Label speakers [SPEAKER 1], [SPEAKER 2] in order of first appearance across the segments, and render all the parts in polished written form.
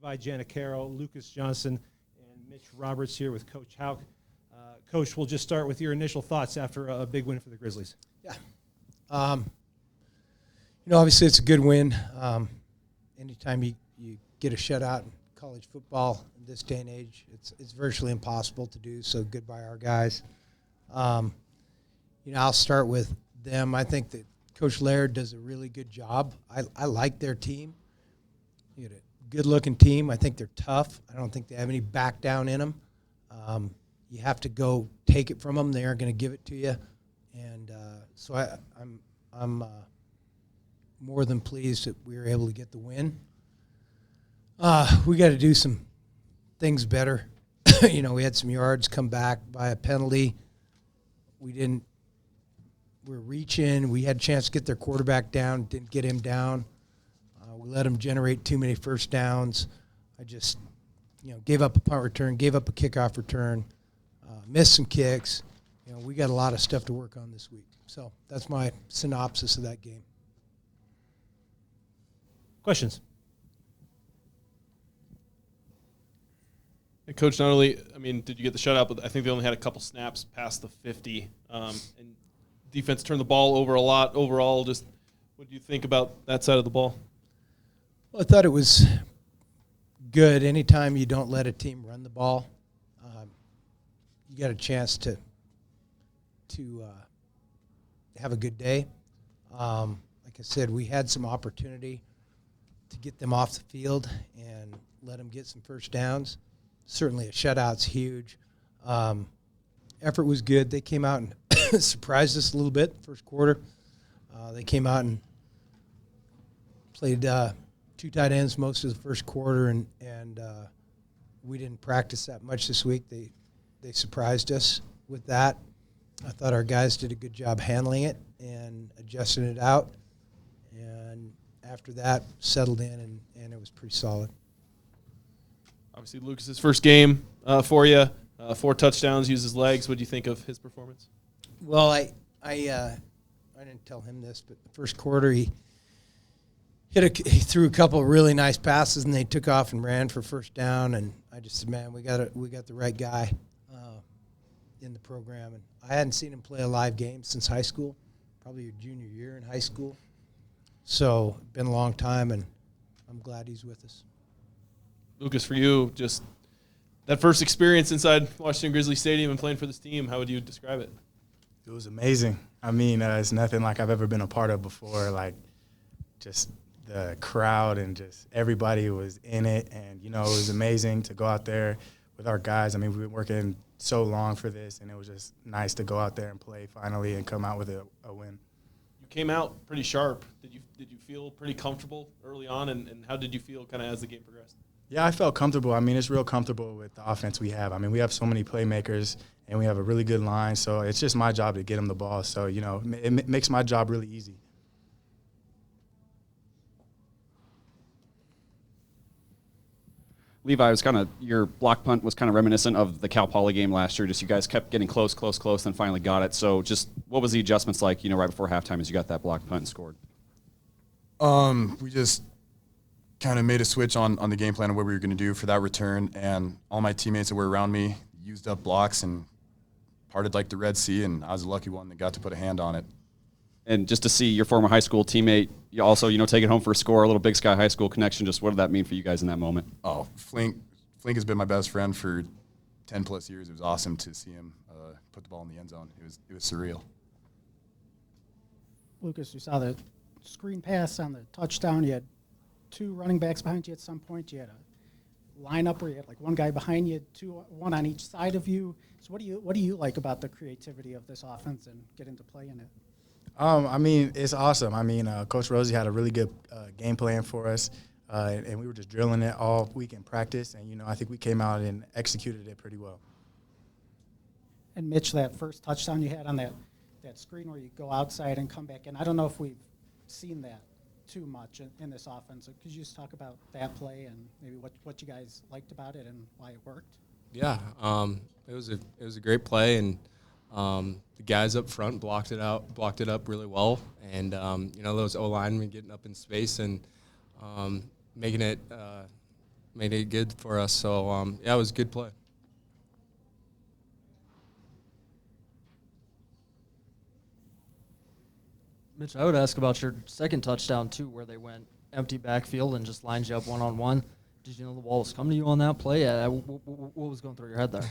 [SPEAKER 1] Levi Janicaro, Lucas Johnson, and Mitch Roberts here with Coach Houck. Coach, we'll just start with your initial thoughts after a big win for the Grizzlies.
[SPEAKER 2] Yeah. Obviously it's a good win. Anytime you get a shutout in college football in this day and age, it's virtually impossible to do, so good by our guys. I'll start with them. I think that Coach Laird does a really good job. I like their team. You got a good-looking team. I think they're tough. I don't think they have any back down in them. You have to go take it from them. They aren't going to give it to you. And so I'm more than pleased that we were able to get the win. We got to do some things better. We had some yards come back by a penalty. We're reaching. We had a chance to get their quarterback down, didn't get him down. We let them generate too many first downs. I just, gave up a punt return, gave up a kickoff return, missed some kicks. We got a lot of stuff to work on this week. So that's my synopsis of that game.
[SPEAKER 1] Questions?
[SPEAKER 3] And Coach, not only, did you get the shutout, but I think they only had a couple snaps past the 50. And defense turned the ball over a lot overall. Just what do you think about that side of the ball?
[SPEAKER 2] Well, I thought it was good. Anytime you don't let a team run the ball, you got a chance to have a good day. Like I said, we had some opportunity to get them off the field and let them get some first downs. Certainly a shutout's huge. Effort was good. They came out and surprised us a little bit first quarter. They came out and played two tight ends most of the first quarter, and we didn't practice that much this week. They surprised us with that. I thought our guys did a good job handling it and adjusting it out. And after that, settled in, and it was pretty solid.
[SPEAKER 3] Obviously, Lucas's first game for you, 4 touchdowns, used his legs. What do you think of his performance?
[SPEAKER 2] Well, I didn't tell him this, but the first quarter he threw a couple of really nice passes, and they took off and ran for first down. And I just said, man, we got the right guy in the program. And I hadn't seen him play a live game since high school, probably your junior year in high school. So it's been a long time, and I'm glad he's with us.
[SPEAKER 3] Lucas, for you, just that first experience inside Washington Grizzly Stadium and playing for this team, how would you describe it?
[SPEAKER 4] It was amazing. It's nothing like I've ever been a part of before. Like, just the crowd and just everybody was in it. And, it was amazing to go out there with our guys. We've been working so long for this, and it was just nice to go out there and play finally and come out with a win.
[SPEAKER 3] You came out pretty sharp. Did you feel pretty comfortable early on, and how did you feel kind of as the game progressed?
[SPEAKER 4] Yeah, I felt comfortable. It's real comfortable with the offense we have. We have so many playmakers, and we have a really good line, so it's just my job to get them the ball. So, it makes my job really easy.
[SPEAKER 5] Levi, your block punt was kind of reminiscent of the Cal Poly game last year. Just you guys kept getting close, then finally got it. So just what was the adjustments like, right before halftime as you got that block punt and scored?
[SPEAKER 6] We just kind of made a switch on the game plan of what we were going to do for that return, and all my teammates that were around me used up blocks and parted like the Red Sea, and I was the lucky one that got to put a hand on it.
[SPEAKER 5] And just to see your former high school teammate, you also, take it home for a score, a little Big Sky High School connection, just what did that mean for you guys in that moment?
[SPEAKER 6] Oh, Flink has been my best friend for 10-plus years. It was awesome to see him put the ball in the end zone. It was surreal.
[SPEAKER 7] Lucas, you saw the screen pass on the touchdown. You had 2 running backs behind you at some point. You had a lineup where you had like one guy behind you, one on each side of you. So what do you like about the creativity of this offense and getting to play in it?
[SPEAKER 4] It's awesome. Coach Rosie had a really good game plan for us, and we were just drilling it all week in practice. And, I think we came out and executed it pretty well.
[SPEAKER 7] And, Mitch, that first touchdown you had on that screen where you go outside and come back in, I don't know if we've seen that too much in this offense. So could you just talk about that play and maybe what you guys liked about it and why it worked?
[SPEAKER 8] Yeah, it was a great play, and the guys up front blocked it up really well, and those O linemen getting up in space and making it good for us. So yeah, it was a good play.
[SPEAKER 9] Mitch, I would ask about your second touchdown, too, where they went empty backfield and just lined you up one-on-one. Did you know the ball was coming to you on that play? What was going through your head there?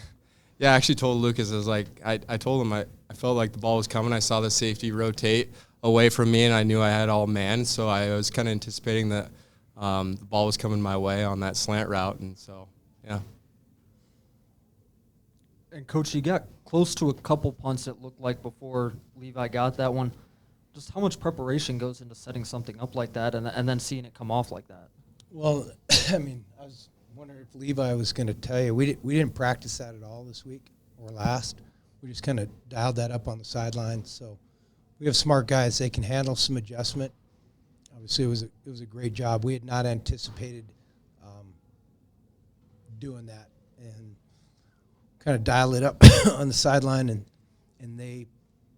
[SPEAKER 8] Yeah, I actually told Lucas, I was like, I told him I felt like the ball was coming. I saw the safety rotate away from me, and I knew I had all man, so I was kind of anticipating that the ball was coming my way on that slant route, and so, yeah.
[SPEAKER 9] And, Coach, you got close to a couple punts, it looked like, before Levi got that one. Just how much preparation goes into setting something up like that and then seeing it come off like that?
[SPEAKER 2] Well, I mean, I was wondering if Levi was going to tell you. We didn't practice that at all this week or last. We just kind of dialed that up on the sideline. So we have smart guys. They can handle some adjustment. Obviously, it was a great job. We had not anticipated doing that and kind of dial it up on the sideline, and they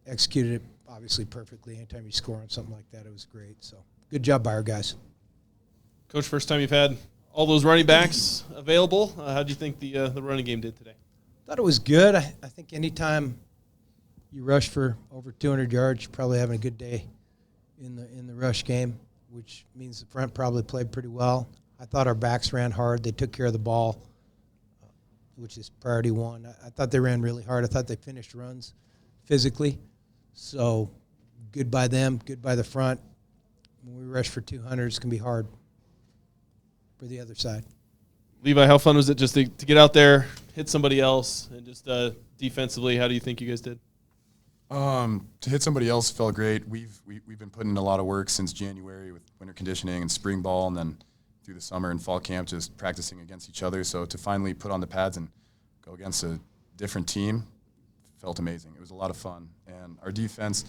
[SPEAKER 2] executed it obviously perfectly. Anytime you score on something like that, it was great. So good job by our guys.
[SPEAKER 3] Coach, first time you've had all those running backs available. How do you think the running game did today?
[SPEAKER 2] Thought it was good. I think anytime you rush for over 200 yards, you're probably having a good day in the rush game, which means the front probably played pretty well. I thought our backs ran hard. They took care of the ball, which is priority one. I thought they ran really hard. I thought they finished runs physically. So good by them, good by the front. When we rush for 200, it's going to be hard for the other side.
[SPEAKER 3] Levi, how fun was it just to get out there, hit somebody else, and just defensively, how do you think you guys did?
[SPEAKER 6] To hit somebody else felt great. We've been putting in a lot of work since January with winter conditioning and spring ball, and then through the summer and fall camp just practicing against each other. So to finally put on the pads and go against a different team felt amazing. It was a lot of fun. And our defense,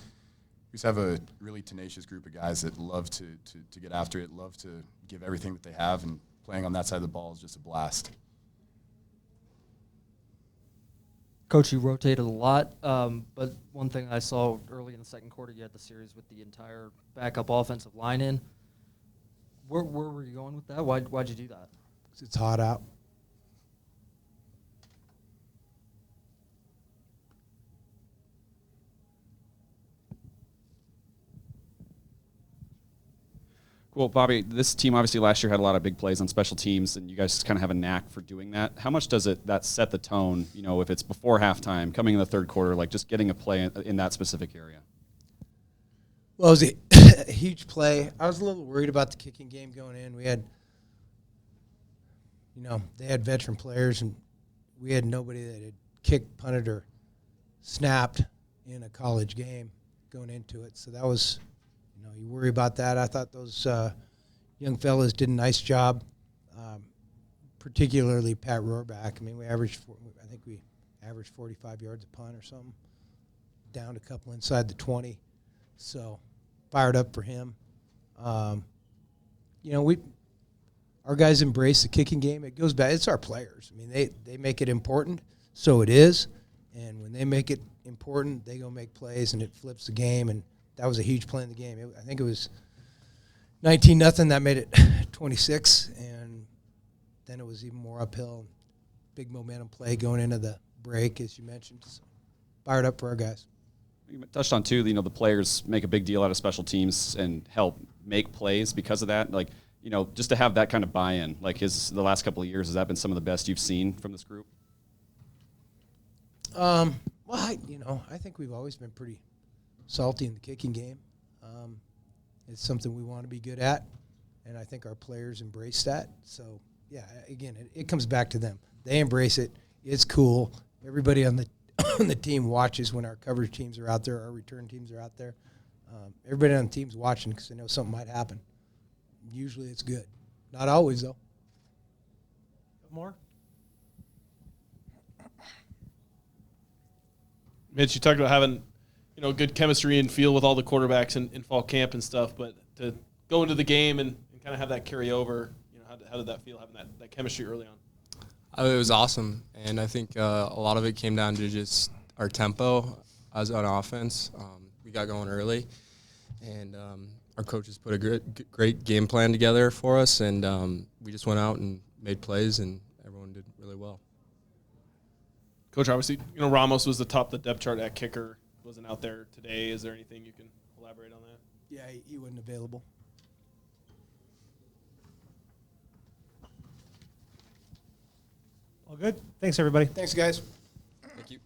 [SPEAKER 6] we just have a really tenacious group of guys that love to get after it, love to give everything that they have, and playing on that side of the ball is just a blast.
[SPEAKER 9] Coach, you rotated a lot, but one thing I saw early in the second quarter, you had the series with the entire backup offensive line in. Where were you going with that? Why'd you do that?
[SPEAKER 2] 'Cause it's hot out.
[SPEAKER 5] Well, Bobby, this team obviously last year had a lot of big plays on special teams, and you guys kind of have a knack for doing that. How much does that set the tone, if it's before halftime, coming in the third quarter, like just getting a play in that specific area?
[SPEAKER 2] Well, it was a huge play. I was a little worried about the kicking game going in. We had, they had veteran players, and we had nobody that had kicked, punted, or snapped in a college game going into it. So that was, you worry about that. I thought those young fellas did a nice job, particularly Pat Rohrback. I mean, we averaged 45 yards a punt or something, down a couple inside the 20. So fired up for him. Our guys embrace the kicking game. It goes back. It's our players. I mean, they make it important, so it is. And when they make it important, they go make plays, and it flips the game. And that was a huge play in the game. I think it was 19-0. That made it 26, and then it was even more uphill. Big momentum play going into the break, as you mentioned. So fired up for our guys.
[SPEAKER 5] You touched on, too, the players make a big deal out of special teams and help make plays because of that. Like, just to have that kind of buy-in, like the last couple of years, has that been some of the best you've seen from this group?
[SPEAKER 2] Well, I think we've always been pretty salty in the kicking game. It's something we want to be good at, and I think our players embrace that. So, yeah, again, it comes back to them. They embrace it. It's cool. Everybody on the team watches when our coverage teams are out there, our return teams are out there. Everybody on the team's watching because they know something might happen. Usually it's good. Not always, though.
[SPEAKER 1] More?
[SPEAKER 3] Mitch, you talked about having good chemistry and feel with all the quarterbacks in fall camp and stuff, but to go into the game and kind of have that carry over, how did that feel, having that chemistry early on?
[SPEAKER 8] It was awesome, and I think a lot of it came down to just our tempo as on offense. We got going early, and our coaches put a great game plan together for us, and we just went out and made plays, and everyone did really well.
[SPEAKER 3] Coach, obviously, Ramos was the top of the depth chart at kicker. Wasn't out there today. Is there anything you can elaborate on that?
[SPEAKER 2] Yeah, he wasn't available.
[SPEAKER 1] All good? Thanks, everybody.
[SPEAKER 2] Thanks, guys.
[SPEAKER 8] Thank you.